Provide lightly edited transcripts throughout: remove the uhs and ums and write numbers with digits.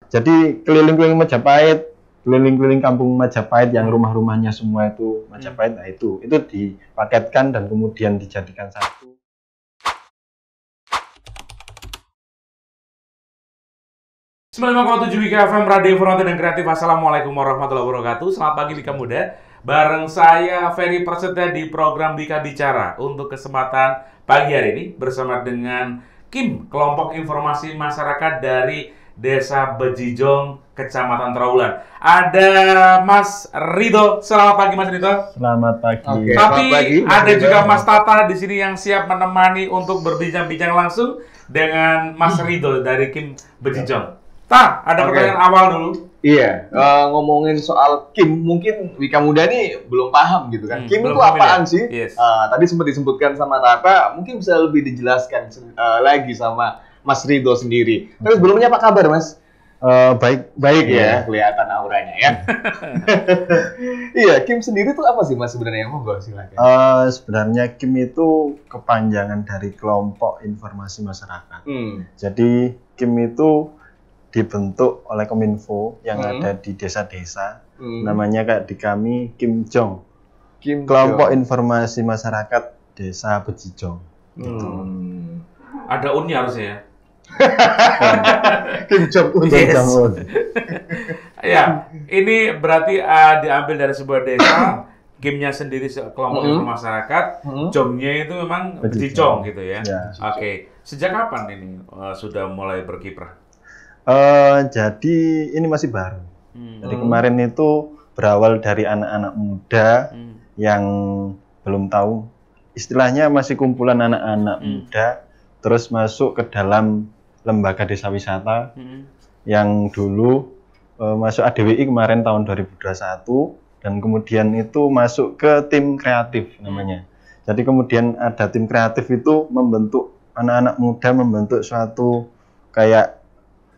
Jadi keliling-keliling Majapahit, keliling-keliling kampung Majapahit yang rumah-rumahnya semua itu Majapahit, nah itu dipaketkan dan kemudian dijadikan satu. Sembilan 95,7 Wika FM, Radio Informatif dan Kreatif. Assalamualaikum warahmatullahi wabarakatuh. Selamat pagi Wika Muda. Bareng saya Ferry Prasetya di program Wika Bicara. Untuk kesempatan pagi hari ini bersama dengan Kim, kelompok informasi masyarakat dari Desa Bejijong, Kecamatan Trawulan. Ada Mas Rido. Selamat pagi Mas Rido. Selamat pagi. Tapi selamat pagi, ada juga Mas Tata di sini yang siap menemani untuk berbincang-bincang langsung dengan Mas Rido dari Kim Bejijong. Ada pertanyaan awal dulu. Iya, ngomongin soal Kim, mungkin Wika Muda nih belum paham gitu kan. Kim itu familiar. apaan sih? Yes. Tadi sempat disebutkan sama Tata, mungkin bisa lebih dijelaskan lagi sama Mas Rido sendiri. Tapi sebelumnya apa kabar, Mas? Baik Ya, kelihatan auranya ya. Iya, Kim sendiri tuh apa sih Mas sebenarnya? Monggo silakan. Sebenarnya Kim itu kepanjangan dari kelompok informasi masyarakat. Jadi Kim itu dibentuk oleh Kominfo yang ada di desa-desa. Namanya kayak di kami Kim Jong. Kelompok informasi masyarakat Desa Bejijong. Gitu. Ada unnya harusnya ya. Kim Jong Un. Yes. Ya, ini berarti diambil dari sebuah desa. Kimnya sendiri kelompok informasi masyarakat. Jongnya itu memang Bejijong gitu ya. Oke. Sejak kapan ini sudah mulai berkiprah? Jadi ini masih baru. Jadi kemarin itu berawal dari anak-anak muda yang belum tahu, istilahnya masih kumpulan anak-anak muda, terus masuk ke dalam lembaga desa wisata yang dulu masuk ADWI kemarin tahun 2021, dan kemudian itu masuk ke tim kreatif namanya. Jadi kemudian ada tim kreatif itu membentuk anak-anak muda, membentuk suatu kayak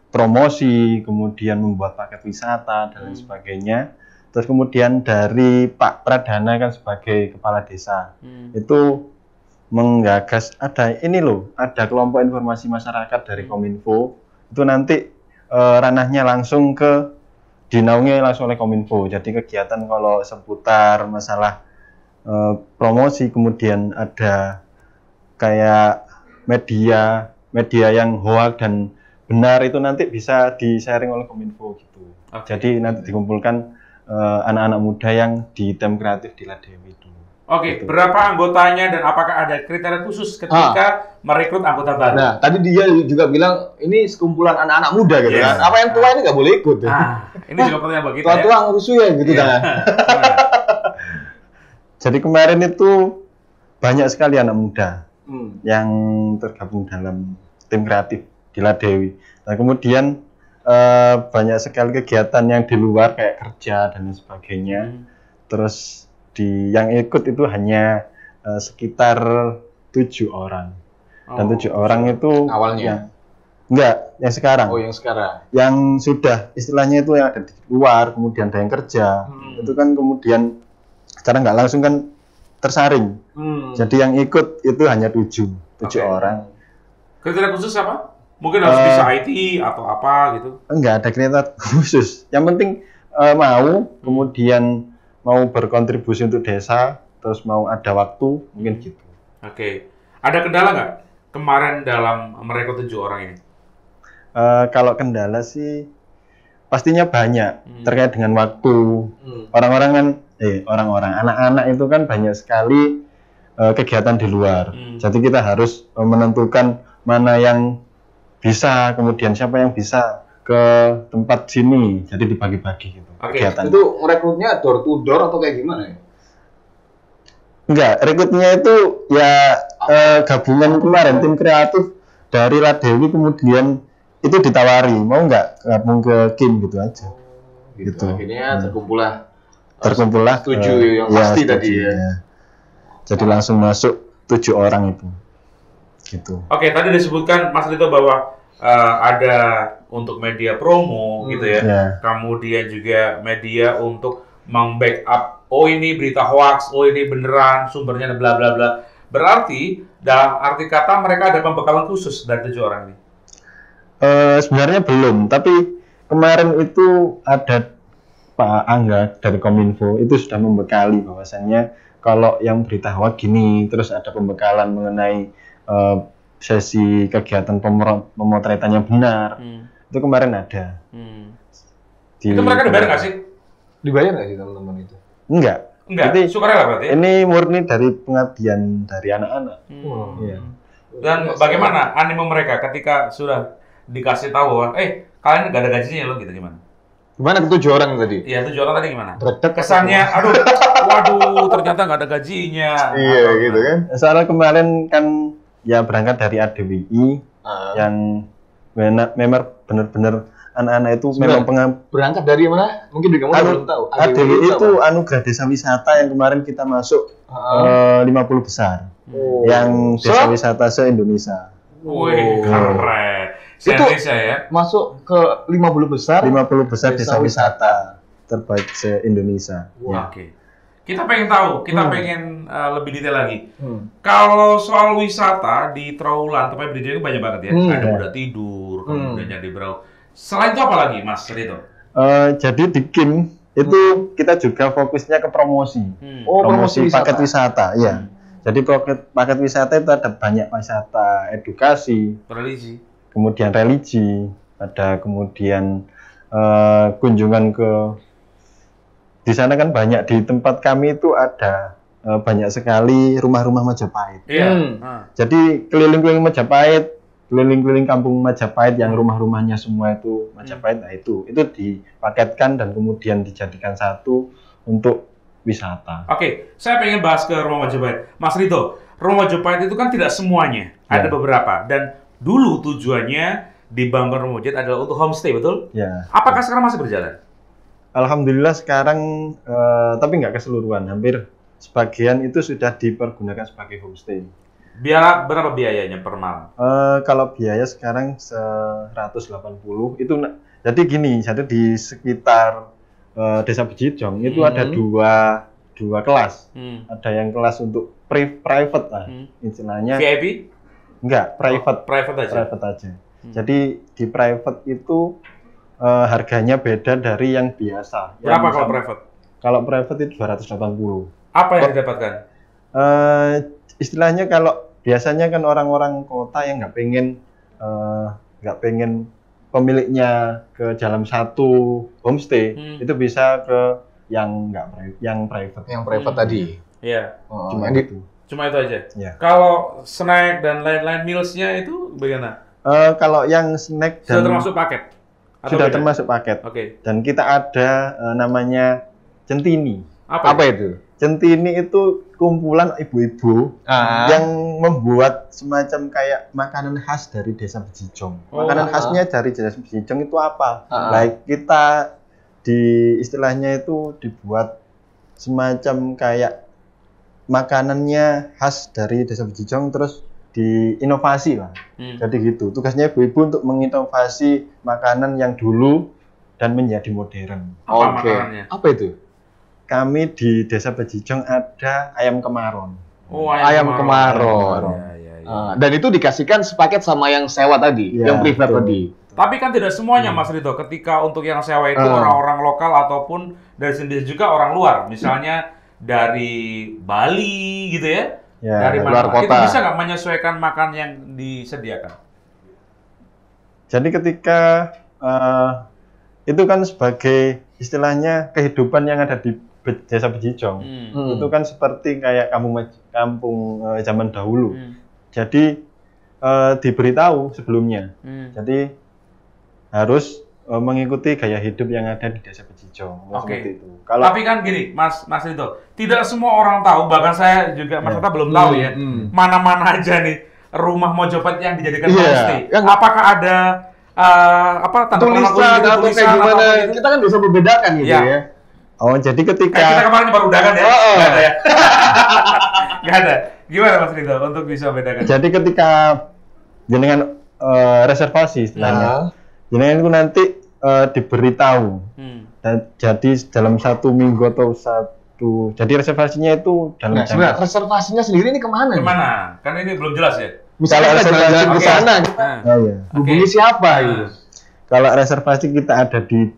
promosi, kemudian membuat paket wisata dan lain sebagainya. Terus kemudian dari Pak Pradana kan sebagai kepala desa itu menggagas ada kelompok informasi masyarakat dari Kominfo, itu nanti ranahnya langsung dinaungi langsung oleh Kominfo. Jadi kegiatan kalau seputar masalah promosi, kemudian ada kayak media yang hoax dan benar itu nanti bisa di-sharing oleh Kominfo gitu. Jadi nanti dikumpulkan anak-anak muda yang di tim kreatif di Ladewi dulu. Gitu. Berapa anggotanya dan apakah ada kriteria khusus ketika merekrut anggota baru? Nah, tadi dia juga bilang ini sekumpulan anak-anak muda gitu kan. Apa yang tua ini nggak boleh ikut? Ini juga pertanyaan bagi kita. Tua-tua ngurusu ya gitu kan. Jadi kemarin itu banyak sekali anak muda yang tergabung dalam tim kreatif di Ladewi. Nah, kemudian banyak sekali kegiatan yang di luar kayak kerja dan sebagainya. Terus yang ikut itu hanya sekitar 7 orang. Dan 7 orang itu awalnya? Enggak, yang sekarang. Oh, yang sekarang. Yang sudah istilahnya itu yang ada di luar, kemudian ada yang kerja. Itu kan kemudian secara nggak langsung kan tersaring. Jadi yang ikut itu hanya 7 orang. Kriteria khusus apa? Mungkin harus bisa IT atau apa gitu? Enggak ada kriteria khusus. Yang penting kemudian mau berkontribusi untuk desa, terus mau ada waktu, mungkin gitu. Ada kendala nggak kemarin dalam merekrut 7 orang ini? Kalau kendala sih pastinya banyak terkait dengan waktu. Anak-anak itu kan banyak sekali kegiatan di luar. Jadi kita harus menentukan mana yang bisa, kemudian siapa yang bisa ke tempat sini. Jadi dibagi-bagi gitu. Kegiatan. Itu rekrutnya door to door atau kayak gimana ya? Enggak, rekrutnya itu ya gabungan kemarin tim kreatif dari Ladewi, kemudian itu ditawari mau nggak gabung ke Kim gitu aja. Gitu. Akhirnya terkumpullah 7 yang pasti tadi ya. Jadi langsung masuk 7 orang itu. Gitu. Tadi disebutkan Mas Lito bahwa ada untuk media promo gitu ya. Kemudian juga media untuk meng-backup, ini berita hoax, ini beneran sumbernya bla bla bla. Berarti dalam arti kata mereka ada pembekalan khusus dari 7 orang ini. Sebenarnya belum, tapi kemarin itu ada Pak Angga dari Kominfo itu sudah membekali bahwasannya kalau yang berita hoax gini, terus ada pembekalan mengenai sesi kegiatan pemotretan yang benar. Itu kemarin ada. Itu mereka dibayar nggak sih? Dibayar nggak sih teman-teman itu? Enggak. Enggak, sukarela berarti ya? Ini murni dari pengabdian dari anak-anak. Iya. Dan bagaimana animo mereka ketika sudah dikasih tahu bahwa, kalian nggak ada gajinya loh, gitu gimana? Gimana ke 7 orang tadi? Iya, 7 orang tadi gimana? Bredek. Kesannya, waduh, ternyata nggak ada gajinya. Iya, gitu kan? Soalnya kemarin kan ya berangkat dari ADWI yang memang benar-benar anak-anak itu memang berangkat dari mana? Mungkin kamu belum tahu. ADWI itu anugerah desa wisata yang kemarin kita masuk 50 besar. Yang desa wisata se-Indonesia. Wih, keren. Itu ya? Masuk ke 50 besar 50 besar desa wisata terbaik se-Indonesia. Oke. Kita pengen tahu, kita pengen lebih detail lagi. Kalau soal wisata di Trowulan, tempat berdiri banyak banget ya. Ada Muda Tidur, kemudian Candi Brau. Selain itu apa lagi, Mas Rito? Jadi di KIM itu kita juga fokusnya ke promosi. Promosi paket wisata, ya. Jadi paket wisata itu ada banyak wisata, edukasi, religi, kemudian religi, ada kemudian kunjungan ke di sana kan banyak, di tempat kami itu ada banyak sekali rumah-rumah Majapahit. Jadi keliling-keliling Majapahit, keliling-keliling kampung Majapahit yang rumah-rumahnya semua itu Majapahit, nah itu dipaketkan dan kemudian dijadikan satu untuk wisata. Oke, saya pengen bahas ke rumah Majapahit. Mas Rito, rumah Majapahit itu kan tidak semuanya, ada beberapa. Dan dulu tujuannya dibangun rumah Majapahit adalah untuk homestay, betul? Ya. Apakah sekarang masih berjalan? Alhamdulillah sekarang, tapi nggak keseluruhan, hampir sebagian itu sudah dipergunakan sebagai homestay. Berapa biayanya per malam? Kalau biaya sekarang 180 itu, jadi gini, jadi di sekitar Desa Bejijong itu ada dua kelas. Ada yang kelas untuk private lah, istilahnya. VIP? Enggak, private. Private aja. Jadi di private itu harganya beda dari yang biasa. Berapa kalau private? Kalau private itu 280. Apa yang didapatkan? Istilahnya kalau biasanya kan orang-orang kota yang nggak pengen pemiliknya ke dalam satu homestay, itu bisa ke yang private. Yang private tadi. Iya. Cuma itu. Cuma itu aja. Ya. Kalau snack dan lain-lain mealsnya itu bagaimana? Kalau yang snack dan sudah termasuk paket? Sudah termasuk paket. Oke. Dan kita ada namanya centini. Apa itu? Centini itu kumpulan ibu-ibu yang membuat semacam kayak makanan khas dari Desa Bejijong. Makanan khasnya dari Desa Bejijong itu apa? Like kita istilahnya itu dibuat semacam kayak makanannya khas dari Desa Bejijong, terus diinovasi lah. Jadi gitu. Tugasnya ibu-ibu untuk menginovasi makanan yang dulu dan menjadi modern. Oke. Apa itu? Kami di Desa Bejijong ada ayam kemaron. Ayam kemaron. Ya. Dan itu dikasihkan sepaket sama yang sewa tadi, yang private tadi. Tapi kan tidak semuanya, Mas Rito. Ketika untuk yang sewa itu orang-orang lokal ataupun dari sendiri juga orang luar. Misalnya dari Bali gitu ya. Dari luar kota. Itu bisa nggak menyesuaikan makan yang disediakan? Jadi ketika itu kan sebagai istilahnya kehidupan yang ada di Desa Bejijong, itu kan seperti kayak kampung zaman dahulu. Jadi diberitahu sebelumnya. Jadi harus mengikuti gaya hidup yang ada di Desa Bejijong. Seperti itu. Tapi kan gini, Mas Rito, tidak semua orang tahu, bahkan saya juga Mas Rito belum tahu ya, mana-mana aja nih rumah Mojopahit yang dijadikan homestay. Apakah ada tanda tulisan atau kayak gimana? Kita kan bisa membedakan gitu ya. Oh, jadi ketika kita kemarin baru undangan ya? Nggak ada ya? Nggak ada. Gimana Mas Rito untuk bisa membedakan? Jadi ketika jenengan reservasi istilahnya, jenengan itu nanti diberitahu. Dan jadi dalam 1 minggu atau jadi reservasinya itu dalam sebenarnya reservasinya sendiri ini kemana? Kemana? Kan ini belum jelas ya. Misalnya kita jalan-jalan ke sana, hubungi siapa gitu? Kalau reservasi kita ada di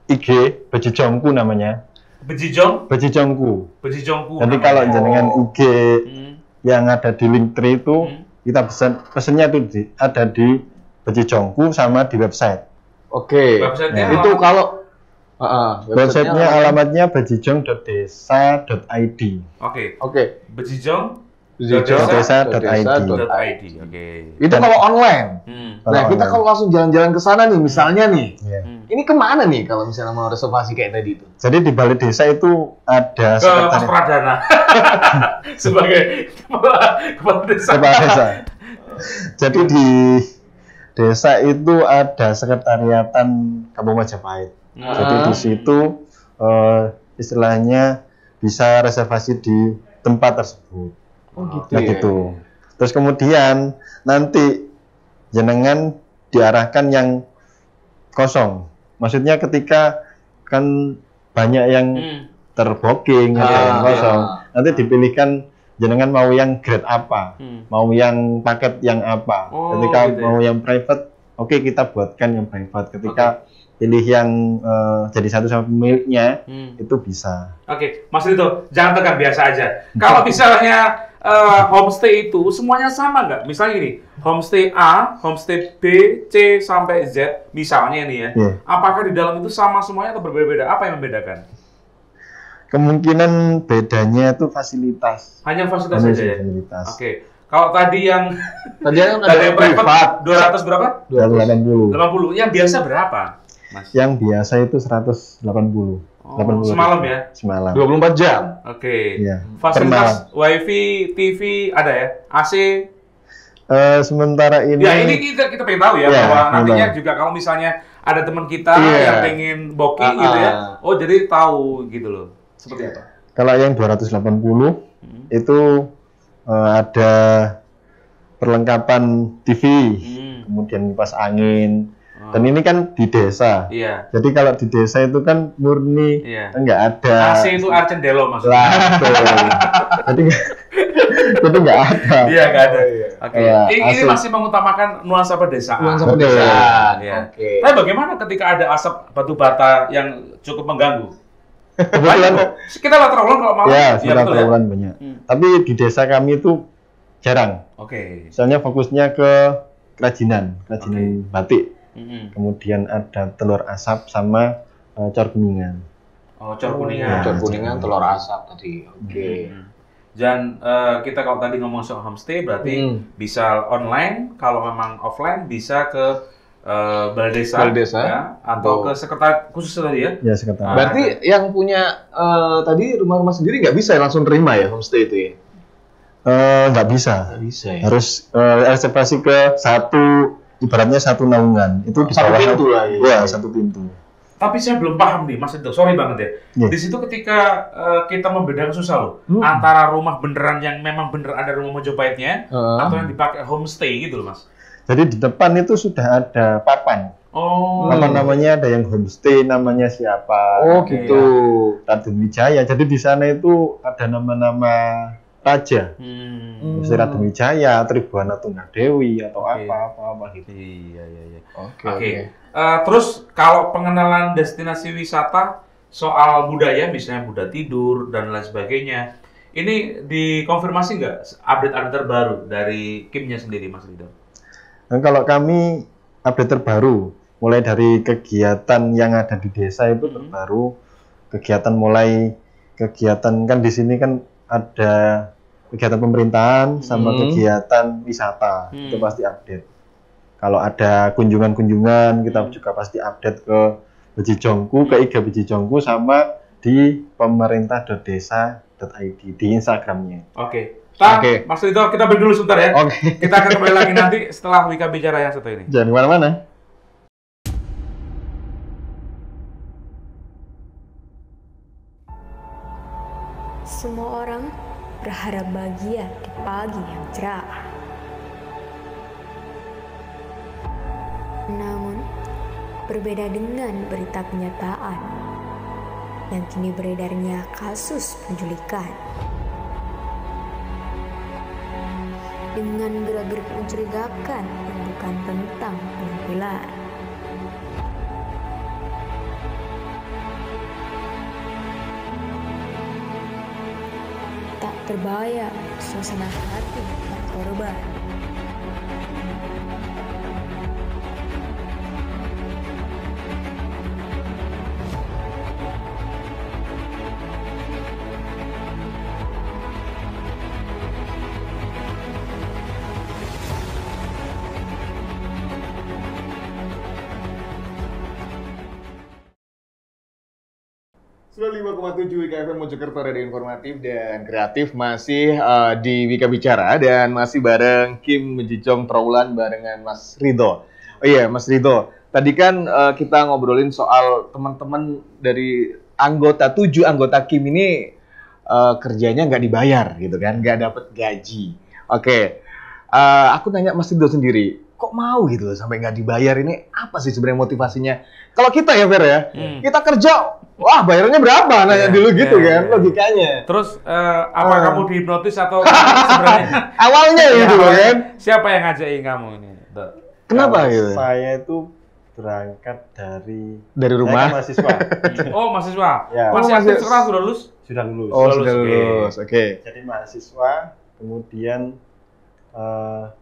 IG Bejijongku namanya. Bejijongku. Jadi kalau jenengan IG yang ada di Linktree itu kita pesennya itu ada di Bejijongku sama di website. Oke. Websitenya itu kalau websitenya alamatnya bejijong.desa.id. Oke. Bejijong.desa.id. Oke. Itu kalau online. Nah, kita kalau langsung jalan-jalan ke sana nih, misalnya nih. Ini kemana nih kalau misalnya mau reservasi kayak tadi itu? Jadi di balai desa itu ada Mas Pradana sebagai kepala desa. Jadi di desa itu ada sekretariatan Kampung Majapahit. Jadi di situ istilahnya bisa reservasi di tempat tersebut. Gitu. Gitu. Terus kemudian nanti jenengan diarahkan yang kosong. Maksudnya ketika kan banyak yang terbooking atau yang kosong, nanti dipilihkan jenengan mau yang grade apa, mau yang paket yang apa. Ketika gitu mau yang private, oke, kita buatkan yang private. Ketika pilih yang jadi satu sama pemiliknya, itu bisa. Oke, Mas Rito, jangan tekan, biasa aja. Kalau misalnya homestay itu semuanya sama nggak? Misalnya gini, homestay A, homestay B, C sampai Z, misalnya nih ya. Apakah di dalam itu sama semuanya atau berbeda-beda? Apa yang membedakan? Kemungkinan bedanya itu fasilitas. Hanya fasilitas saja ya? Fasilitas. Oke. Kalau tadi yang ada yang private 200 berapa? 280. 80. Yang biasa berapa, Mas? Yang biasa itu 180. 80 semalam ya? Semalam. 24 jam. Oke. Iya. Fasilitas WiFi, TV ada ya? AC? Sementara ini. Ya ini kita pengen tahu ya, bahwa nantinya juga kalau misalnya ada teman kita yang pengen booking gitu ya, oh jadi tahu gitu loh. Seperti apa? Kalau yang 280 itu ada perlengkapan TV, kemudian kipas angin. Dan ini kan di desa. Iya. Jadi kalau di desa itu kan murni enggak ada. AC itu Arcendelo maksudnya. Jadi enggak ada. Iya, enggak ada. Oke. Ini AC. masih mengutamakan nuansa pedesaan. Nuansa pedesaan. Iya. Tapi bagaimana ketika ada asap batu bata yang cukup mengganggu? Kebetulan kita lateral kalau malam. Ya, lateral banyak. Tapi di desa kami itu jarang. Oke. Misalnya fokusnya ke kerajinan batik. Kemudian ada telur asap sama cor kuningan. Oh, cor kuningan. Cor kuningan, telur asap tadi. Oke. Dan kita kalau tadi ngomong soal homestay berarti bisa online, kalau memang offline bisa ke balai desa ya, atau ke sekretariat khusus tadi ya? Ya, sekretariat. Berarti yang punya tadi rumah-rumah sendiri nggak bisa langsung terima ya homestay itu ya? Nggak bisa. Nggak bisa ya? Harus reservasi ke ibaratnya satu naungan. Itu di bawah pintu lah ya. Satu pintu. Tapi saya belum paham nih, Mas Ito. Sorry banget ya. Di situ ketika kita membedakan susah loh, antara rumah beneran yang memang bener ada rumah Majapahitnya, atau yang dipakai homestay gitu loh, Mas. Jadi di depan itu sudah ada papan. Papan namanya ada yang homestay, namanya siapa. Oh gitu. Raden Wijaya. Jadi di sana itu ada nama-nama raja. Raden Wijaya, Tribuana Tunggadewi atau apa gitu. Iya. Oke. Terus kalau pengenalan destinasi wisata soal budaya, misalnya Buddha tidur dan lain sebagainya, ini dikonfirmasi nggak update terbaru dari Kimnya sendiri, Mas Ridho? Dan kalau kami update terbaru, mulai dari kegiatan yang ada di desa itu terbaru, kegiatan kan di sini kan ada kegiatan pemerintahan sama kegiatan wisata, itu pasti update. Kalau ada kunjungan-kunjungan, kita juga pasti update ke Bejijongku, ke IG Bejijongku, sama di pemerintah.desa.id di Instagramnya. Oke. Mas Rito, kita break dulu sebentar ya. Kita akan kembali lagi nanti setelah Wika Bicara yang satu ini. Jangan kemana-mana. Semua orang berharap bahagia di pagi yang cerah. Namun, berbeda dengan berita kenyataan yang kini beredarnya kasus penculikan. Dengan gerak-gerik mencurigakan yang bukan tentang penampilan, terbayang suasana hati para korban. Sudah 5,7 Wika FM Mojokerto, radio informatif dan kreatif, masih di Wika Bicara dan masih bareng Kim Mejicong Trawulan barengan Mas Ridho. Oh iya, Mas Ridho. Tadi kan kita ngobrolin soal teman-teman dari tujuh anggota Kim ini kerjanya nggak dibayar gitu kan, nggak dapet gaji. Oke, aku nanya Mas Ridho sendiri, kok mau gitu loh sampai nggak dibayar, ini apa sih sebenarnya motivasinya? Kalau kita ya Fer ya, kita kerja, wah bayarnya berapa? Nanya dulu gitu kan, logikanya. Terus apa kamu dihipnotis atau sebenarnya? Awalnya gitu kan. Siapa yang ngajakin kamu ini? Kenapa Kalau gitu? Saya itu berangkat dari rumah. Saya kan mahasiswa. Oh, mahasiswa. Ya. Masih aktif sekarang, sudah lulus? Sudah lulus. Oh, sudah lulus. Oke. Jadi mahasiswa, kemudian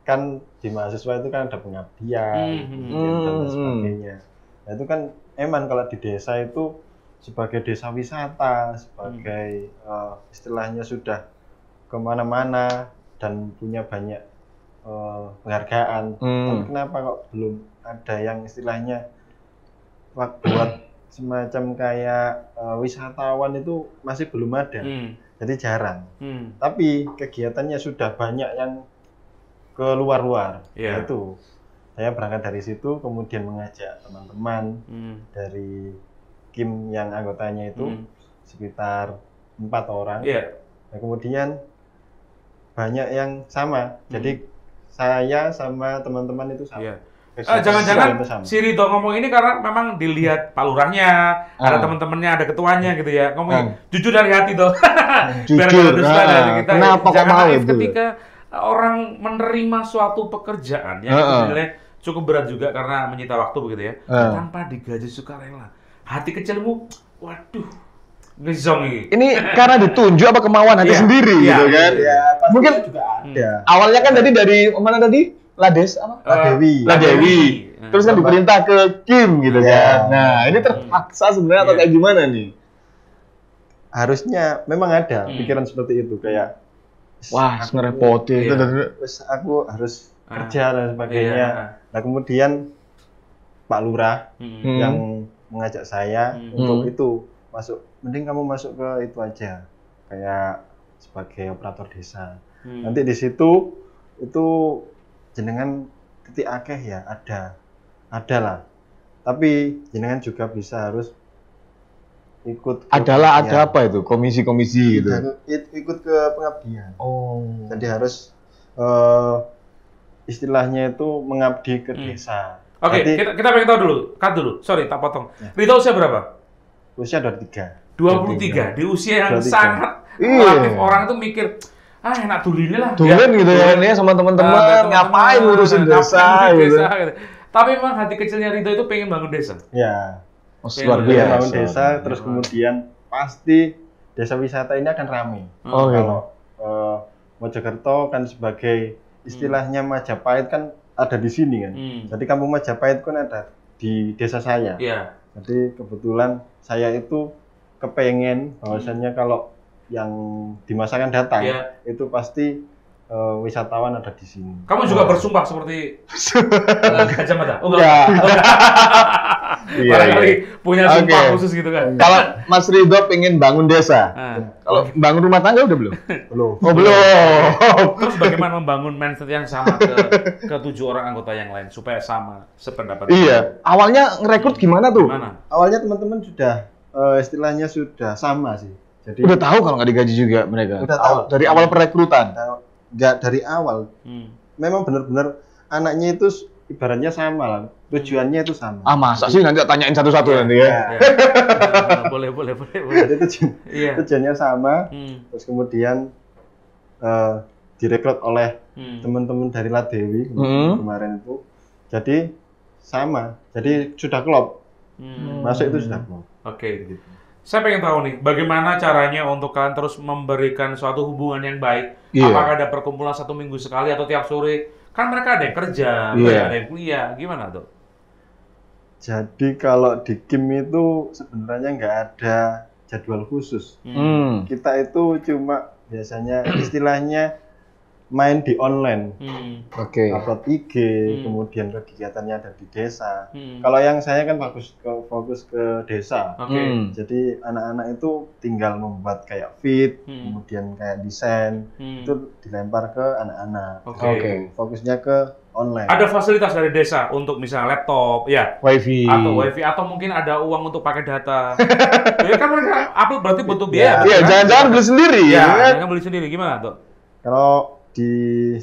kan di mahasiswa itu kan ada pengabdian, dan lain sebagainya. Nah, itu kan emang kalau di desa itu sebagai desa wisata, sebagai istilahnya sudah kemana-mana dan punya banyak penghargaan. Tapi kenapa kok belum ada yang istilahnya buat semacam kayak wisatawan itu masih belum ada. Jadi jarang. Tapi kegiatannya sudah banyak yang ke luar-luar. Yaitu saya berangkat dari situ, kemudian mengajak teman-teman dari Kim yang anggotanya itu sekitar 4 orang. Nah, kemudian banyak yang sama. Jadi saya sama teman-teman itu sama. Jangan-jangan si Ridho ngomong ini karena memang dilihat Pak Lurahnya, ada teman-temannya, ada ketuanya gitu ya. Ngomong jujur dari hati tuh. Jujur. Dari kita. Kenapa kok mau itu? Ketika orang menerima suatu pekerjaan yang dinilai cukup berat juga karena menyita waktu begitu ya, tanpa digaji sukarela, hati kecilmu, waduh, ngezong ini. Ini karena ditunjuk apa kemauan hati sendiri gitu kan? Ya, mungkin juga ada. Awalnya kan tadi dari mana tadi? Lades apa? Ladewi. Terus kan diperintah ke Kim gitu kan. Nah, ini terpaksa sebenarnya atau kayak gimana nih? Harusnya memang ada pikiran seperti itu, kayak wah, ngerepotin itu. Terus aku harus kerja dan sebagainya. Nah, kemudian Pak Lurah yang mengajak saya untuk itu masuk, mending kamu masuk ke itu aja, kayak sebagai operator desa. Nanti di situ itu jenengan titik akeh ya, ada lah. Tapi jenengan juga bisa harus ikut ada apa itu? Komisi-komisi gitu. Ikut ke pengabdian. Oh. Jadi harus istilahnya itu mengabdi ke desa. Oke, kita pengen tahu dulu. Cut dulu. Sorry, tak potong. Ridho usia berapa? Usia 23. 23. Di usia yang 23. Sangat relatif orang itu mikir, enak dulu lah. Tulen gitu ya, ini sama teman-teman ngapain ngurusin desa gitu. Tapi memang hati kecilnya Ridho itu pengen bangun desa. Ya. Luar biasa. Bangun desa, terus kemudian pasti desa wisata ini akan ramai. Kalau Mojokerto kan sebagai istilahnya Majapahit kan ada di sini kan. Jadi kampung Majapahit kan ada di desa saya. Jadi kebetulan saya itu kepengen bahwasannya kalau yang di masa akan datang itu pasti wisatawan ada di sini. Kamu juga bersumpah seperti Gajah Mada? Oh, enggak. Barangkali punya sumpah khusus gitu kan. Kalau Mas Ridho pengen bangun desa, kalau bangun rumah tangga udah belum? Belum. Oh, belum. Terus bagaimana membangun mindset yang sama ke 7 orang anggota yang lain supaya sama sependapat? Iya. Awalnya ngerekrut gimana tuh? Awalnya teman-teman sudah istilahnya sudah sama sih. Jadi udah tahu kalau nggak digaji juga mereka. Udah tahu. Dari awal perekrutan. Nggak dari awal. Memang benar-benar anaknya itu ibaratnya sama lah. Tujuannya itu sama. Masa sih nanti tanyain satu-satu nanti ya. Boleh. Jadi tujuannya sama. Terus kemudian direkrut oleh teman-teman dari Ladewi kemarin itu. Jadi sama. Jadi sudah klop. Masuk itu sudah klop. Oke. Saya pengen tahu nih, bagaimana caranya untuk kalian terus memberikan suatu hubungan yang baik? Iya. Apakah ada perkumpulan 1 minggu sekali atau tiap sore? Kan mereka ada yang kerja, Iya. mereka ada yang kuliah, gimana tuh? Jadi kalau di Kim itu sebenarnya nggak ada jadwal khusus. Kita itu cuma biasanya istilahnya main di online, Oke. upload IG, kemudian kegiatannya ada di desa. Kalau yang saya kan fokus ke desa. Oke. Jadi anak-anak itu tinggal membuat kayak feed, kemudian kayak desain, itu dilempar ke anak-anak. Oke. Fokusnya ke online. Ada fasilitas dari desa untuk misalnya laptop, ya, Wifi. atau wifi, atau mungkin ada uang untuk pakai data. Ya kan mereka upload berarti butuh biaya. Iya, kan? jangan-jangan beli sendiri Ya, kan? jangan beli sendiri, gimana tuh? Kalau di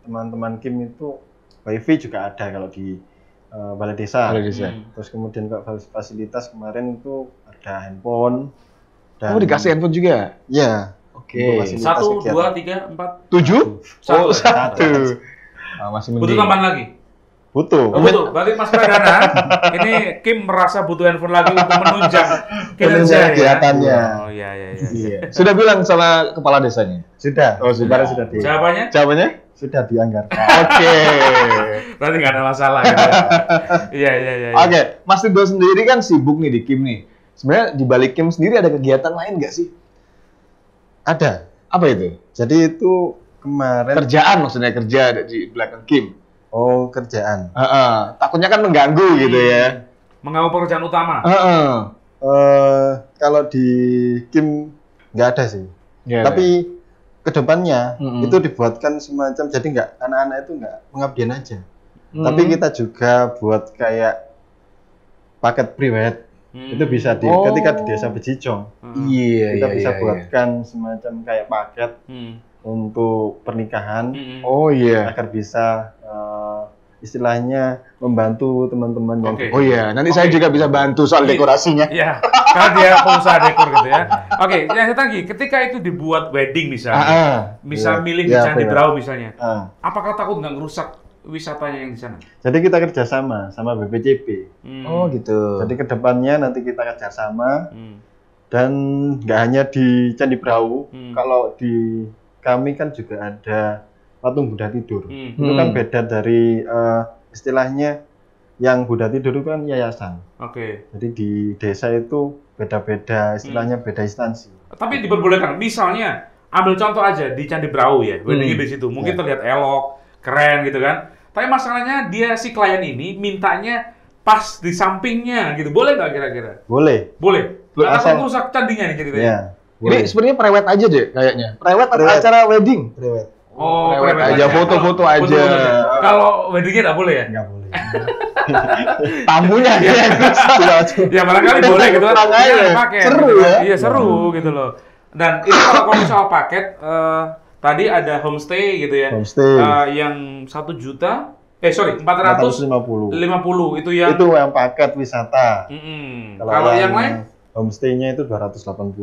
teman-teman Kim itu wifi juga ada kalau di balai desa. Balai desa. Terus kemudian kalau fasilitas kemarin itu ada handphone. Oh, dikasih handphone juga? Iya. Oke. 1, 1, 2, 3, 4. 7? Satu. Oh, 1. Ah, masih Butuh mending. tambahan lagi? Butuh. Oh, butuh. Berarti Mas Pradana, ini Kim merasa butuh handphone lagi untuk menunjang kinerja kegiatannya. Oh, iya. Iya. Sudah bilang sama kepala desanya? Sudah. Oh, sudah. Sudah Jawabannya? Jawabannya? sudah dianggarkan. Oke. Berarti nggak ada masalah gitu. Iya. Oke, Mas Ridho sendiri kan sibuk nih di Kim nih. Sebenarnya di balik Kim sendiri ada kegiatan lain nggak sih? Ada. Apa itu? Jadi itu kemarin. Kerjaan maksudnya, kerja di belakang Kim. Oh, kerjaan. Takutnya kan mengganggu gitu ya. Mengganggu pekerjaan utama. Kalau di Kim nggak ada sih. Yeah. Tapi kedepannya itu dibuatkan semacam, jadi nggak, anak-anak itu nggak pengabdian aja. Tapi kita juga buat kayak paket priwet. Itu bisa ketika di desa Bejijong. Kita bisa buatkan semacam kayak paket untuk pernikahan. Oh iya. Agar bisa istilahnya membantu teman-teman yang. Oh iya, nanti saya juga bisa bantu soal dekorasinya. Iya, karena dia pengusaha dekor gitu ya. Oke, yang saya tanya, ketika itu dibuat wedding misalnya, milih di Candi Brau misalnya, apakah takut nggak ngerusak wisatanya yang di sana? Jadi kita kerjasama sama BPCP. Oh gitu. Jadi kedepannya nanti kita kerjasama dan nggak hanya di Candi Brau. Kalau di kami kan juga ada patung Buddha tidur. Itu kan beda dari istilahnya yang Buddha tidur itu kan yayasan. Oke. Jadi di desa itu beda-beda istilahnya, beda instansi. Tapi diperbolehkan. Misalnya ambil contoh aja di Candi Brau ya, wedding di situ. Mungkin terlihat elok, keren gitu kan. Tapi masalahnya dia si klien ini mintanya pas di sampingnya gitu. Boleh nggak kira-kira? Boleh. Boleh. Asal rusak candinya nih ceritanya. Ya, ini sebenarnya prewed aja deh kayaknya. Prewed atau acara wedding? Prewed. Oh, prewed aja, foto-foto aja. Kalau weddingnya nggak boleh ya? Nggak boleh. Tamunya ya. Ya barangkali boleh gitu kan. Pakai. Seru ya. Iya seru gitu loh. Dan itu kalau soal paket, tadi ada homestay gitu ya. Homestay. Yang 1 juta. 450 itu yang. Itu yang paket wisata. Kalau yang lain? Homestay-nya itu 280.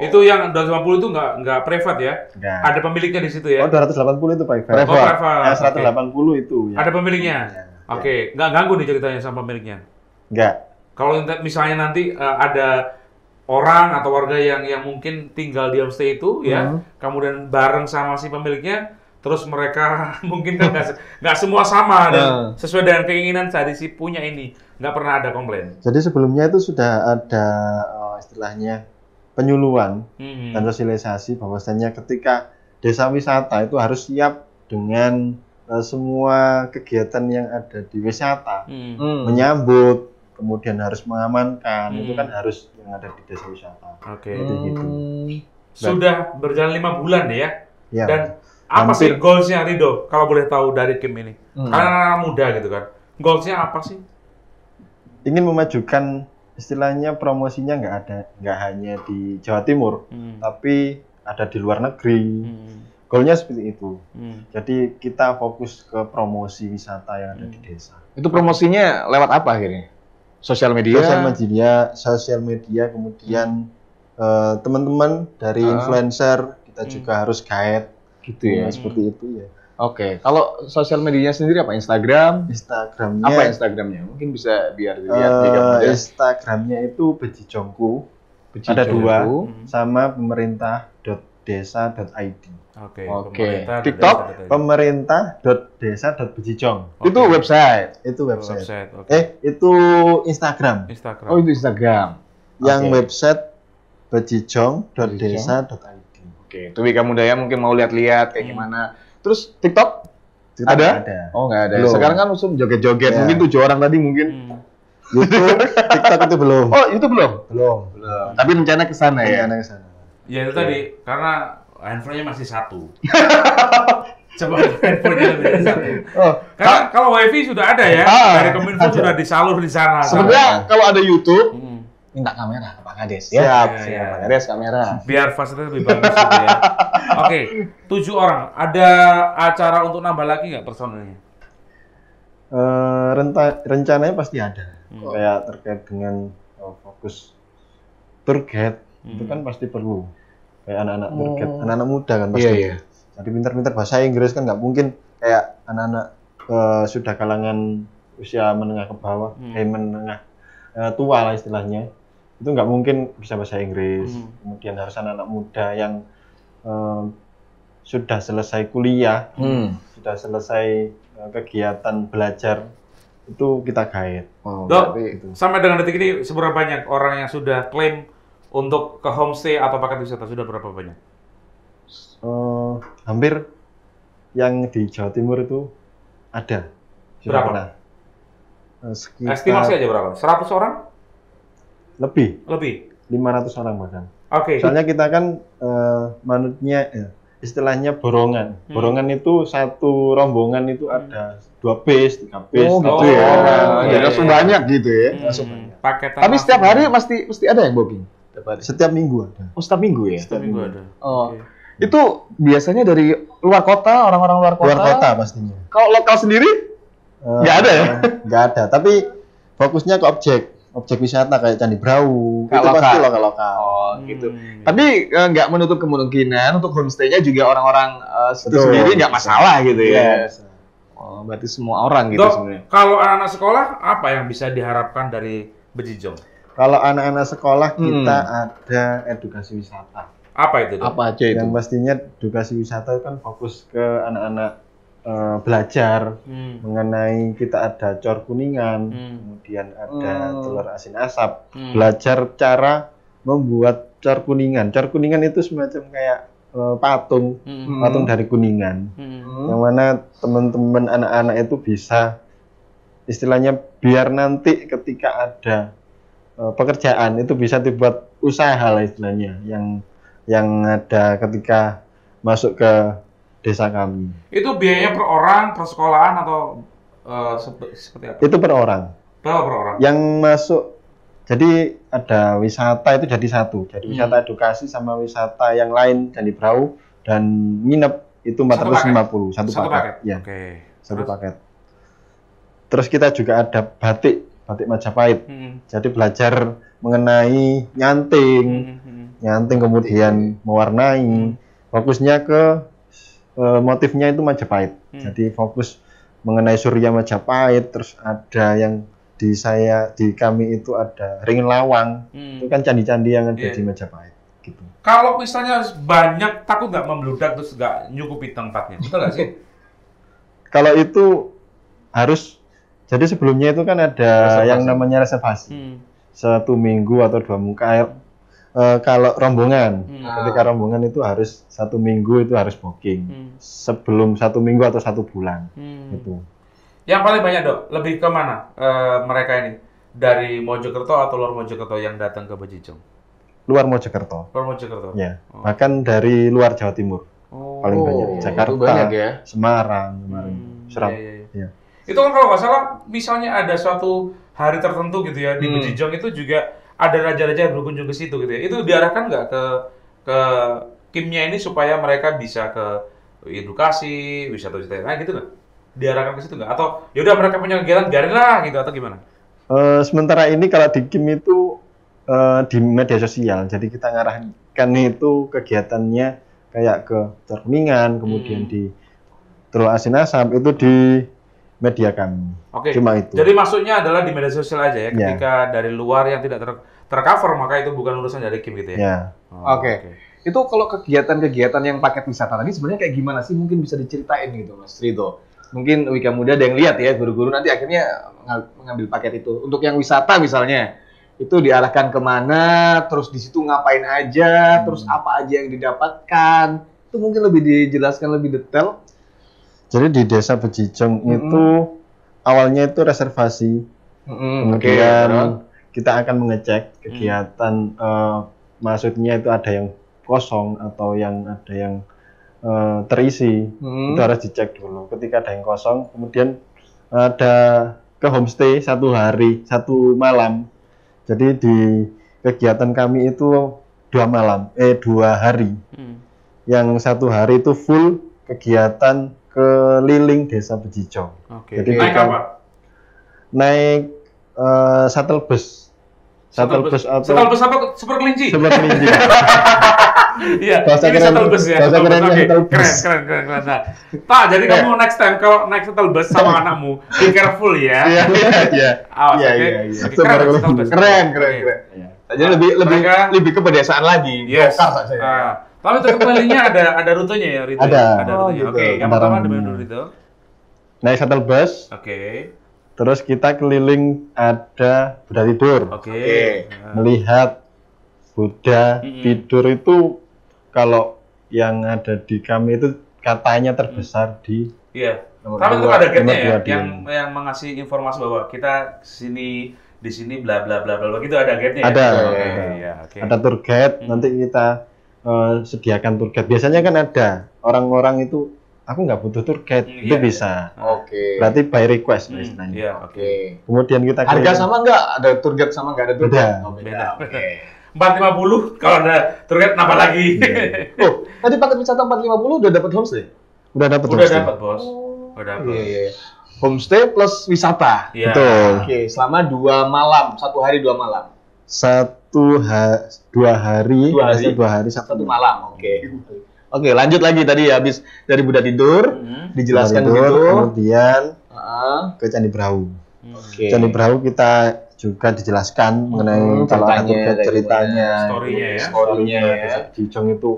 Itu yang 250 itu nggak private ya? Enggak. Ada pemiliknya di situ ya? Oh, 280 itu private. Oh, private. Yang 180 itu. Ya. Ada pemiliknya? Ya. Oke. Nggak ganggu nih ceritanya sama pemiliknya? Enggak. Kalau misalnya nanti ada orang atau warga yang mungkin tinggal di homestay itu ya, kemudian bareng sama si pemiliknya, terus mereka mungkin kan nggak semua sama dan sesuai dengan keinginan tadi si punya ini, nggak pernah ada komplain. Jadi sebelumnya itu sudah ada istilahnya penyuluhan dan sosialisasi bahwasanya ketika desa wisata itu harus siap dengan semua kegiatan yang ada di wisata, menyambut, kemudian harus mengamankan, itu kan harus yang ada di desa wisata. Oke. Gitu. Sudah berjalan 5 bulan ya. Ya. Dan apa sih goalsnya Ridho kalau boleh tahu dari Kim ini? Karena anak muda gitu kan. Goalsnya apa sih? Ingin memajukan, istilahnya promosinya nggak hanya di Jawa Timur, tapi ada di luar negeri. Goalnya seperti itu. Jadi kita fokus ke promosi wisata yang ada di desa. Itu promosinya lewat apa akhirnya? Sosial media, kemudian teman-teman dari influencer kita juga harus guide, gitu ya. Seperti itu ya. Oke, kalau sosial medianya sendiri apa? Instagram? Instagramnya Apa Instagramnya? Mungkin bisa biar dilihat Wika Muda. Instagramnya itu Bejijongku. Bejijongku. Ada 2 sama pemerintah.desa.id. Oke. Oke. Pemerintah TikTok? dan desa. pemerintah.desa.bejijong. Itu website. Itu website. Oke. Itu Instagram. Instagram. Oh, itu Instagram. Yang Oke. website bejijong.desa.id. Oke, itu Wika Muda ya mungkin mau lihat-lihat kayak gimana. Terus TikTok? Itu Ada? ada. Oh, nggak ada. Belum. Sekarang kan langsung joget-joget. Ya. Mungkin 7 orang tadi mungkin. YouTube, TikTok itu belum. Oh, itu belum? Belum. Belum. Tapi rencana ke sana ya. Rencana ke sana. Ya itu tadi, karena handphonenya masih 1. Coba handphonenya lebih dari 1. Oh, Karena kalau wifi sudah ada ya, dari Kominfo sudah disalur di sana. sebenarnya kalau ada YouTube, Hmm. minta kamera ke Pak Kades Siap, ya. siap. Pak Kades kamera. Biar fasilitas lebih bagus gitu ya. Oke, 7 orang. Ada acara untuk nambah lagi nggak personelnya? Rencananya pasti ada. Kayak terkait dengan fokus tour guide itu kan pasti perlu. Kayak anak-anak tour guide, anak-anak muda kan pasti. Iya, iya. Jadi pintar-pintar bahasa Inggris kan nggak mungkin kayak anak-anak sudah kalangan usia menengah ke bawah, menengah tua lah istilahnya. Itu nggak mungkin bisa bahasa Inggris. Kemudian harus anak-anak muda yang sudah selesai kuliah, sudah selesai kegiatan belajar, itu kita guide. Oh, Dok, berarti sampai dengan detik ini seberapa banyak orang yang sudah klaim untuk ke homestay atau paket wisata? Sudah berapa banyak? Hampir yang di Jawa Timur itu ada. Sudah Berapa? pernah. Sekitar Estimasi aja berapa? 100 orang? lebih, Lebih? 500 orang bahkan. Oke. Soalnya kita kan manutnya istilahnya borongan. Borongan itu satu rombongan itu ada 2 bis, 3 bis. oh gitu Oh, ya. iya, Jadi iya, langsung iya. banyak gitu ya. Paketan Tapi setiap langsung. hari mesti ada yang booking. Setiap minggu ada. Oh, setiap minggu ya. Setiap minggu ada. Oh. Oke. Itu biasanya dari luar kota, orang-orang luar kota. Luar kota pastinya. Kalau lokal sendiri? Nggak ada ya? Nggak ada. Tapi fokusnya ke objek wisata kayak Candi Brau. Kayak itu pasti lokal. lokal-lokal. Oh, gitu. Hmm. Tapi nggak menutup kemungkinan untuk homestay-nya juga orang-orang itu Betul. sendiri nggak masalah gitu ya. Iya. Oh, berarti semua orang gitu Dok, sebenarnya. kalau anak-anak sekolah apa yang bisa diharapkan dari Bejijong? Kalau anak-anak sekolah kita ada edukasi wisata. Apa itu? Dok? Apa aja itu? Yang pastinya edukasi wisata itu kan fokus ke anak-anak belajar mengenai kita ada cor kuningan, kemudian ada telur asin asap, belajar cara membuat cor kuningan. Cor kuningan itu semacam kayak patung dari kuningan, yang mana teman-teman anak-anak itu bisa istilahnya biar nanti ketika ada pekerjaan itu bisa dibuat usaha lah istilahnya yang ada ketika masuk ke desa kami. Itu biayanya per orang, per sekolahan atau seperti apa? Itu per orang. Berapa per orang? Yang masuk, jadi ada wisata itu jadi satu. Jadi wisata edukasi sama wisata yang lain, Candi Brau dan nginep itu 450 satu paket. Ya, Oke. satu paket. Terus kita juga ada batik Majapahit. Jadi belajar mengenai nyanting kemudian mewarnai. Fokusnya ke motifnya itu Majapahit. Jadi fokus mengenai Surya Majapahit, terus ada yang di kami itu ada ring lawang. Itu kan candi-candi yang ada di Majapahit gitu. Kalau misalnya banyak, takut nggak membludak terus nggak nyukupi tempatnya? Betul nggak sih? Kalau itu harus, jadi sebelumnya itu kan ada yang namanya reservasi. 1 minggu atau 2 minggu. Kalau rombongan, ketika rombongan itu harus 1 minggu itu harus booking. Sebelum 1 minggu atau 1 bulan. Gitu. Yang paling banyak, Dok, lebih ke mana mereka ini? Dari Mojokerto atau luar Mojokerto yang datang ke Bejijong? Luar Mojokerto. Luar Mojokerto? Ya. Bahkan dari luar Jawa Timur. Paling banyak. Jakarta, itu banyak ya. Semarang, Surabaya. Iya. Ya. Itu kan kalau nggak salah, misalnya ada suatu hari tertentu gitu ya, di Bejijong itu juga ada raja-raja yang berkunjung ke situ gitu ya. Itu diarahkan nggak ke kimnya ini supaya mereka bisa ke edukasi, wisata-wisata lain gitu nggak? Diarahkan ke situ nggak? Atau yaudah mereka punya kegiatan, biarin lah gitu, atau gimana? Sementara ini kalau di Kim itu di media sosial, jadi kita ngarahkan itu kegiatannya kayak ke Cor Kuningan, kemudian di telur asin asap itu di media kami. Oke. Cuma itu. Jadi maksudnya adalah di media sosial aja ya. Ketika dari luar yang tidak tercover maka itu bukan urusan dari Kim gitu ya. Ya. Oke. Itu kalau kegiatan-kegiatan yang paket wisata tadi sebenarnya kayak gimana sih? Mungkin bisa diceritain gitu, Mas Ridho. Mungkin Wika Muda ada yang lihat ya, guru-guru nanti akhirnya mengambil paket itu. Untuk yang wisata misalnya, itu diarahkan kemana, terus di situ ngapain aja, terus apa aja yang didapatkan. Itu mungkin lebih dijelaskan lebih detail. Jadi di Desa Bejijong itu awalnya itu reservasi. Kemudian kita akan mengecek kegiatan, maksudnya itu ada yang kosong atau yang ada yang terisi, itu harus dicek dulu. Ketika ada yang kosong, kemudian ada ke homestay 1 hari 1 malam. Jadi di kegiatan kami itu 2 hari. Yang 1 hari itu full kegiatan keliling Desa Bejijong. Jadi naik kita apa? naik shuttle bus. Shuttle bus atau shuttle bus apa? Super kelinci. Super kelinci. Iya, Bahasa ini keren- shuttle bus ya. bahasa Shuttle bus, kerennya oke. shuttle bus. Keren. Nah, Tak, jadi kamu next time kalau naik shuttle bus sama anakmu, be careful ya. Iya. Awas, Iya, oke? iya, iya. Oke, keren shuttle bus. Keren. Oke. Jadi lebih ke pedesaan lagi. Yes. Go kart saja. Tapi untuk kelilingnya ada rutenya ya, Rito? Ada. Ada rutenya. gitu. Oke, yang Ada pertama rutenya. di mana Rito? Naik shuttle bus, Oke. terus kita keliling ada Buddha tidur. Oke. Melihat Buddha tidur itu kalau yang ada di kami itu katanya terbesar di Iya. Nomor Tapi itu dua. ada gate-nya Nomor ya, dua dia. yang mengasih informasi bahwa kita di sini bla bla bla bla begitu ada gate-nya ya? Ada. Oke, Ada. iya, oke. ada tour guide, nanti kita sediakan tour guide. Biasanya kan ada orang-orang itu aku nggak butuh tour guide, itu iya. bisa. Oke. Berarti by request istilahnya. Iya, oke. Oke. Kemudian kita Harga keliling- sama nggak? Ada tour guide sama nggak ada tour Beda. guide? Oh, Beda. Oke. 450 kalau ada tour guide nambah lagi. Oh, tadi paket wisata 450 udah dapat homestay? Udah dapat Udah homestay. dapat, Bos. Udah dapat. Iya. Homestay plus wisata. Iya. Betul. Oke, selama 2 malam, 1 hari 2 malam. 2 hari, 2 hari. 2 hari 1 1 malam. Oke. Oke, lanjut lagi tadi habis dari Buddha tidur, dijelaskan tidur, gitu. kemudian Heeh. ke Candi Brahu. Oke. Candi Brahu kita juga dijelaskan mengenai kalau ada ceritanya, tugas ceritanya, Story-nya ya. Story-nya ya. Desa Bejijong itu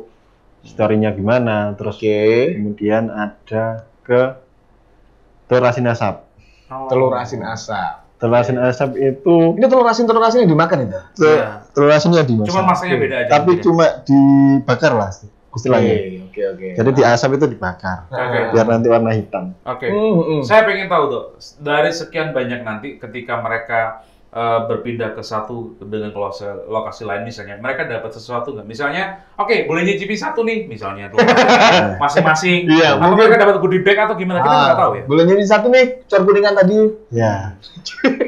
story-nya gimana, terus Oke. kemudian ada ke telur asin asap. Oh. Telur asin asap. Telur asin asap itu Ini telur asin yang dimakan itu? Iya. telur asinnya dimasak. Cuma masaknya beda aja. Tapi mungkin. cuma dibakar lah istilahnya. Oke. Jadi di asap itu dibakar Oke. biar nanti warna hitam. Oke. Hmm. Saya pengen tahu tuh, dari sekian banyak nanti ketika mereka berpindah ke satu dengan lokasi lain misalnya, mereka dapat sesuatu nggak? Misalnya, oke, boleh nyicipi satu nih, misalnya tuh masing-masing. Iya, Atau mungkin- mereka dapat goodie bag atau gimana? Kita nggak tahu ya. Boleh jadi satu nih, cor kuningan tadi. Ya.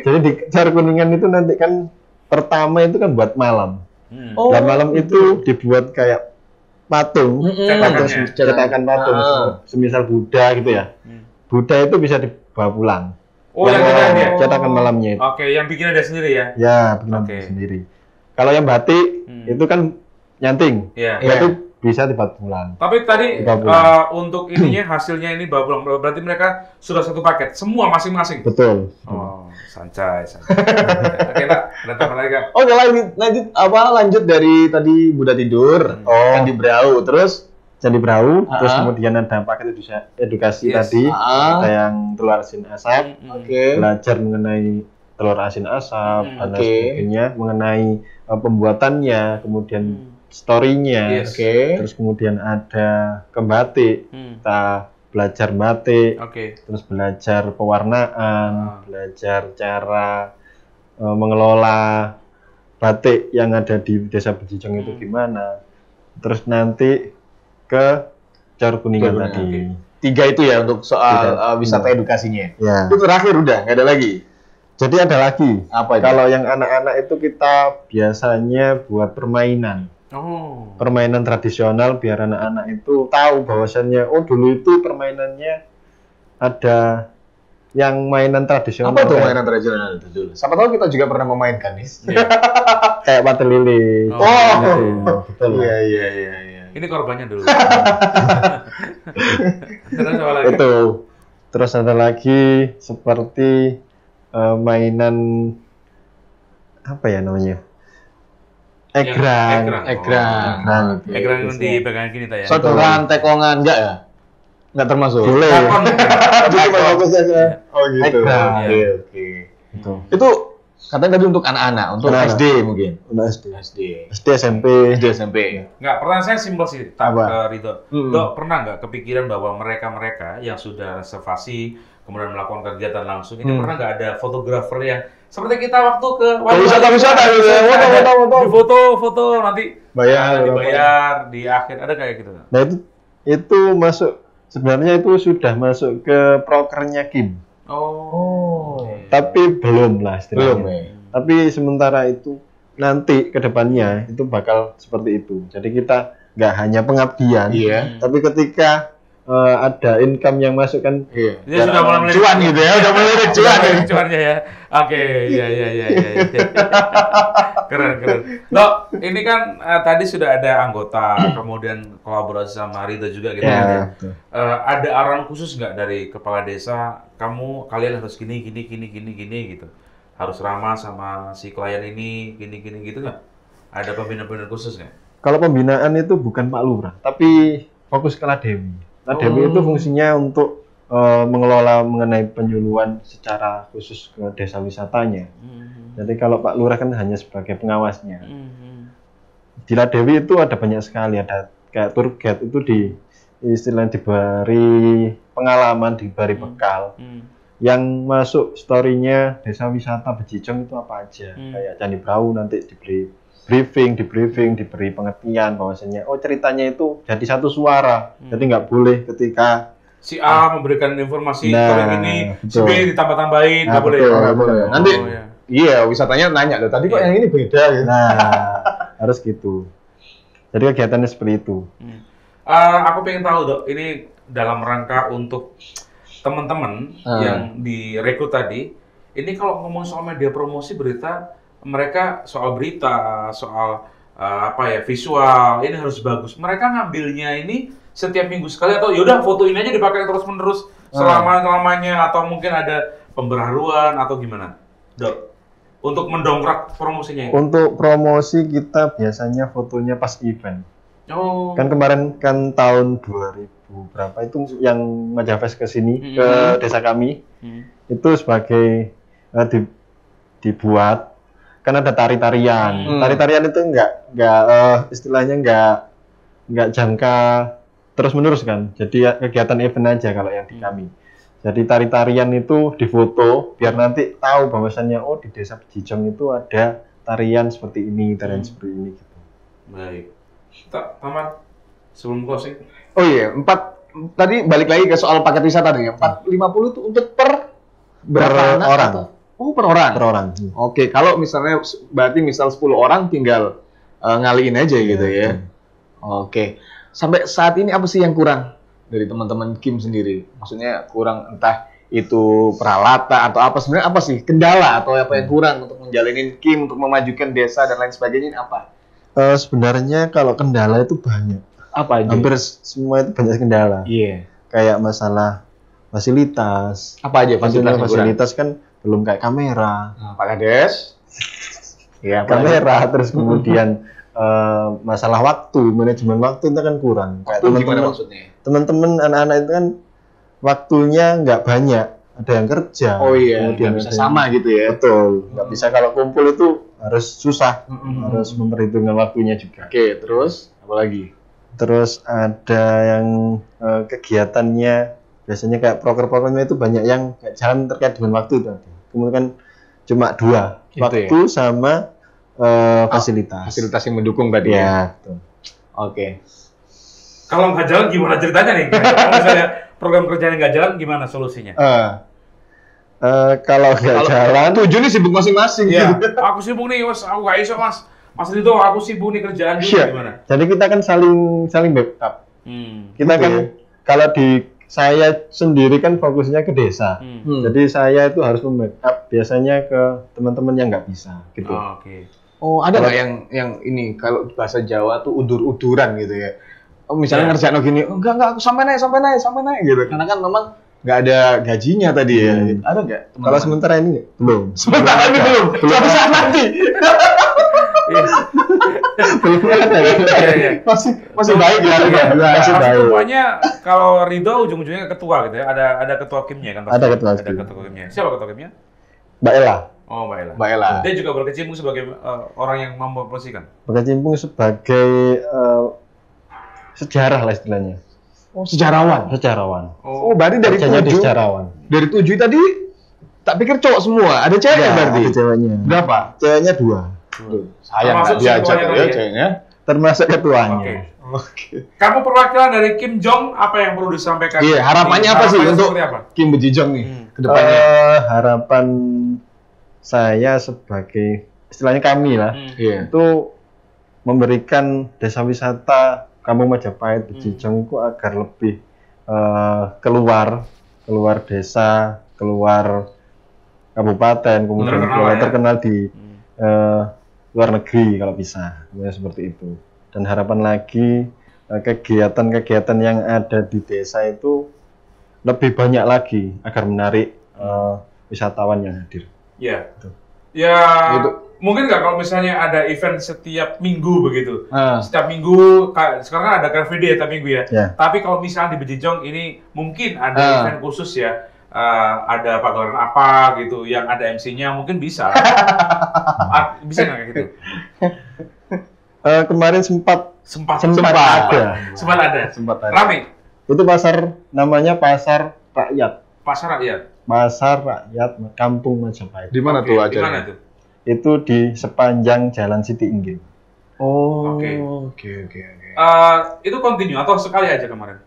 Jadi di Car Kuningan itu nanti kan pertama itu kan buat malam. Oh, Dan malam itu dibuat kayak patung, patung Cetakannya. cetakan patung, semisal Buddha gitu ya. Buddha itu bisa dibawa pulang. Oh, yang cetakan dia. Cetakan malamnya itu. Oke, yang bikin ada sendiri ya. Ya, bikinan Oke. sendiri. Kalau yang batik itu kan nyanting. Iya. Ya, itu bisa dibawa pulang. Tapi tadi Dibawa pulang. untuk ininya hasilnya ini bawa pulang. Berarti mereka sudah satu paket, semua masing-masing. Betul. Oh, santai. Oke, tak. Ada tambahan lagi kan? Oke, lanjut dari tadi Buddha tidur, kan di Brau, terus Candi Brahu, terus kemudian ada paket edukasi Yes. tadi, ada yang telur asin asap, oke. belajar mengenai telur asin asap, dan lain Oke. sebagainya, mengenai pembuatannya, kemudian story-nya, Yes. Oke. terus kemudian ada ke batik, kita belajar batik, Oke. terus belajar pewarnaan, belajar cara mengelola batik yang ada di Desa Bejijong itu gimana, terus nanti ke Cor Kuningan Cor tadi. 3 itu ya untuk soal Tidak. wisata edukasinya. Ya. Itu terakhir udah, nggak ada lagi. Jadi ada lagi. Apa itu? Kalau yang anak-anak itu kita biasanya buat permainan. Oh. Permainan tradisional biar anak-anak itu tahu bahwasannya oh dulu itu permainannya ada yang mainan tradisional. Apa tuh kayak- mainan tradisional itu dulu? Siapa tahu kita juga pernah memainkan nih. kayak patel lilin. Oh. Gitu. Betul. Iya. Ini korbannya dulu. Terus apa lagi? Itu. Terus ada lagi seperti mainan apa ya namanya? Egrang. Egrang yang dipegang gini tak ya? Sodoran, tekongan, enggak ya? Enggak termasuk? Boleh. Takon. Tapi cuma fokus aja. Oh gitu. Egrang. Oke. Itu. Itu katanya tadi untuk anak-anak, untuk Anak-anak. SD mungkin. Udah SD. SD. SD SMP. SD SMP. Enggak, pertanyaan saya simpel sih, Apa? ke Ridho. Dok, pernah nggak kepikiran bahwa mereka-mereka yang sudah reservasi, kemudian melakukan kegiatan langsung, ini pernah nggak ada fotografer yang seperti kita waktu ke Wisata gitu ya. di foto nanti Bayar, dibayar di akhir, ada kayak gitu. Nah itu masuk, sebenarnya itu sudah masuk ke prokernya Kim. Oh. Tapi belum lah istilahnya. Belum ya. Tapi sementara itu nanti ke depannya itu bakal seperti itu. Jadi kita nggak hanya pengabdian, Iya. tapi ketika ada income yang masuk kan, Iya. Dia sudah mulai melirik Cuan gitu ya, udah melirik cuan. cuannya ya. Oke, iya. Keren. Dok, ini kan tadi sudah ada anggota, kemudian kolaborasi sama Ridho juga gitu Ya, ya. betul. Ada arahan khusus nggak dari kepala desa? Kalian harus gini gitu. Harus ramah sama si klien ini, gini gitu nggak? Ada pembinaan khusus nggak? kalau pembinaan itu bukan Pak Lurah, tapi fokus ke Ladewi. Ladewi itu fungsinya untuk mengelola mengenai penyuluhan secara khusus ke desa wisatanya. Jadi kalau Pak Lurah kan hanya sebagai pengawasnya. Di Ladewi itu ada banyak sekali, ada kayak tour guide itu istilahnya diberi pengalaman, diberi bekal. Yang masuk story-nya desa wisata Bejijong itu apa aja. Kayak Candi Brau nanti diberi briefing, diberi pengertian bahwasanya ceritanya itu jadi satu suara. Jadi nggak boleh ketika Si A memberikan informasi ini, si betul. B ditambah-tambahin, nggak boleh. betul, Nggak boleh. Nanti iya. iya, wisatanya nanya loh. Tadi kok yang ini beda gitu. harus gitu. Jadi kegiatannya seperti itu. Aku pengen tahu Dok, ini dalam rangka untuk teman-teman yang direkrut tadi, ini kalau ngomong soal media promosi berita, mereka soal berita, soal visual, ini harus bagus. Mereka ngambilnya ini setiap minggu sekali atau yaudah foto ini aja dipakai terus-menerus selama-lamanya atau mungkin ada pembaharuan atau gimana, Dok? Untuk mendongkrak promosinya ini? Untuk promosi kita biasanya fotonya pas event. Oh. Kan kemarin kan tahun 2000 berapa itu yang Majafest ke sini ke desa kami. Itu sebagai dibuat kan ada tari-tarian. Tari-tarian itu enggak istilahnya enggak jangka terus-menerus kan. Jadi kegiatan event aja kalau yang di kami. Jadi tari-tarian itu difoto biar nanti tahu bahwasannya di desa Bejijong itu ada tarian seperti ini, tarian seperti ini gitu. Baik. Taman sebelum closing. Oh iya, tadi balik lagi ke soal paket wisata tadi ya. 450 itu untuk per berapa anak? orang. Per orang. Per orang. Oke, kalau misalnya berarti misal 10 orang tinggal ngaliin aja gitu ya. Oke. Sampai saat ini apa sih yang kurang dari teman-teman Kim sendiri? Maksudnya kurang entah itu peralatan atau apa, sebenarnya apa sih kendala atau apa yang kurang untuk menjalanin Kim untuk memajukan desa dan lain sebagainya ini apa? Sebenarnya kalau kendala itu banyak. Apa aja? Hampir semua itu banyak kendala. Iya. Kayak masalah fasilitas. Apa aja fasilitas yang kurang? Fasilitas kan belum kayak kamera. Nah, Pak Kades. Iya, Kamera terus kemudian masalah waktu, manajemen waktu itu kan kurang. Kayak Itu gimana maksudnya? Teman-teman anak-anak itu kan waktunya nggak banyak, ada yang kerja. Oh iya, kemudian nggak bisa ada yang- sama gitu ya. Betul, nggak bisa kalau kumpul itu harus susah, harus memperhitungkan waktunya juga. Oke, terus apa lagi? Terus ada yang kegiatannya biasanya kayak proker-prokernya itu banyak yang nggak jalan terkait dengan waktu tadi. Kemudian kan cuma dua, Gitu waktu sama fasilitas. Fasilitas yang mendukung tadi ya. Ya, betul. Oke. Kalau nggak jalan gimana ceritanya nih? Kalau misalnya program kerjanya nggak jalan, gimana solusinya? Kalau nggak jalan, Tujuh nih sibuk masing-masing. Iya, aku sibuk nih, aku nggak iso mas. Mas Ridho, aku sibuk nih kerjaan dulu iya. gimana? Jadi kita kan saling backup. Kita Gitu kan ya. kalau saya sendiri kan fokusnya ke desa. Jadi saya itu harus membackup biasanya ke teman-teman yang nggak bisa gitu. Oh, oke. Oh, ada nggak yang ini kalau bahasa Jawa tuh udur-uduran gitu ya? misalnya ngerjain gini, enggak, aku sampai naik gitu. Karena kan memang nggak ada gajinya tadi ya. Ada nggak? Kalau sementara ini belum. Sementara ini belum. Suatu saat nanti. Belum ada. Masih baik ya. Masih baik. Pokoknya kalau Ridho ujung-ujungnya ketua gitu ya. Ada ketua kimnya kan? Ada ketua Ada kim. ketua kimnya. Siapa ketua kimnya? Mbak Ella. Oh, Mbak Ella. Mbak Ella. Dia juga berkecimpung sebagai orang yang mempromosikan. Berkecimpung sebagai sejarah lah istilahnya. Oh, sejarawan. Oh, berarti dari Kerjanya di 7. sejarawan. Dari 7 tadi tak pikir cowok semua. Ada cewek Ya, berarti. ada ceweknya. Berapa? Ceweknya 2. Sayang Termasuk nggak diajak ketuanya ya tadi ya? ceweknya. Termasuk ketuanya. Oke. Oke. Kamu perwakilan dari Kim Jong, apa yang perlu disampaikan? Iya, harapannya apa sih Harapannya untuk seperti apa? Kim Bejijong nih ke depannya? Harapan saya sebagai istilahnya kami lah, Iya. itu memberikan desa wisata Kampung Majapahit Bejijong itu agar lebih keluar desa, keluar kabupaten, kemudian terkenal di luar negeri kalau bisa, ya, seperti itu. Dan harapan lagi kegiatan-kegiatan yang ada di desa itu lebih banyak lagi agar menarik wisatawan yang hadir. Iya. Gitu. Ya, Gitu. mungkin nggak kalau misalnya ada event setiap minggu begitu. Ah. Setiap minggu, sekarang kan ada Car Free Day tiap minggu ya. Ya. Tapi kalau misalnya di Bejijong ini mungkin ada event khusus ya. Ada pagelaran apa gitu, yang ada MC-nya mungkin bisa. Bisa nggak kayak gitu? Kemarin sempat ada. Sempat ada. Rame. Itu pasar namanya Pasar Rakyat. Pasar rakyat. Pasar Rakyat Kampung Majapahit. Di mana Oke, tuh di acaranya? mana tuh? Itu di sepanjang Jalan Siti Inggil. Oh, Oke. oke. Itu continue atau sekali aja kemarin?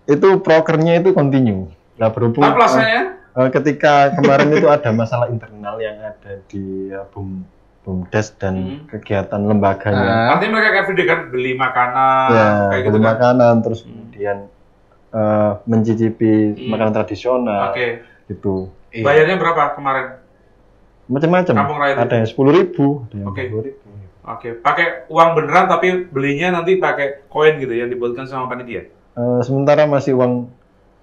Itu prokernya itu continue. Nah, berhubung Tapi pelasannya? ketika kemarin itu ada masalah internal yang ada di BUMDes dan kegiatan lembaganya. Artinya mereka Car Free Day kan beli makanan, Ya, kayak gitu beli kan? makanan, terus kemudian mencicipi makanan tradisional. Oke. Gitu. Bayarnya berapa kemarin? Macam-macam. Kampung Rakyat Ada yang 10.000, ada yang Oke. 20.000. Oke, pakai uang beneran tapi belinya nanti pakai koin gitu yang dibuatkan sama panitia? Sementara masih uang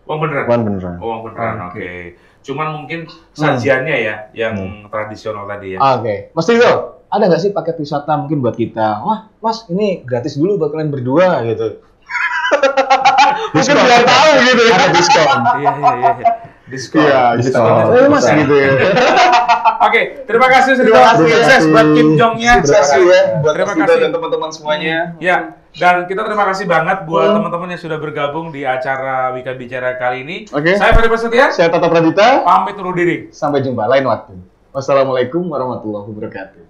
Uang beneran? beneran. Uang beneran, oke. Cuman mungkin sajiannya ya, yang tradisional tadi ya. Oke. Mas Tito, ada nggak sih paket wisata mungkin buat kita? Wah, Mas, ini gratis dulu buat kalian berdua gitu. Mungkin biar tahu gitu ya. Ada diskon. Iya. Diskon. Iya, diskon. Mas Bisa. gitu ya. Oke, terima kasih sudah Terima kasih. sukses buat Kim Jongnya. Sukses ya buat Terima Mas Tito kasih. dan teman-teman semuanya. Ya, dan kita terima kasih banget buat teman-teman yang sudah bergabung di acara Wika Bicara kali ini. Oke. Saya Ferry Prasetya, Saya Tata Pradita. pamit undur diri. Sampai jumpa lain waktu. Wassalamualaikum warahmatullahi wabarakatuh.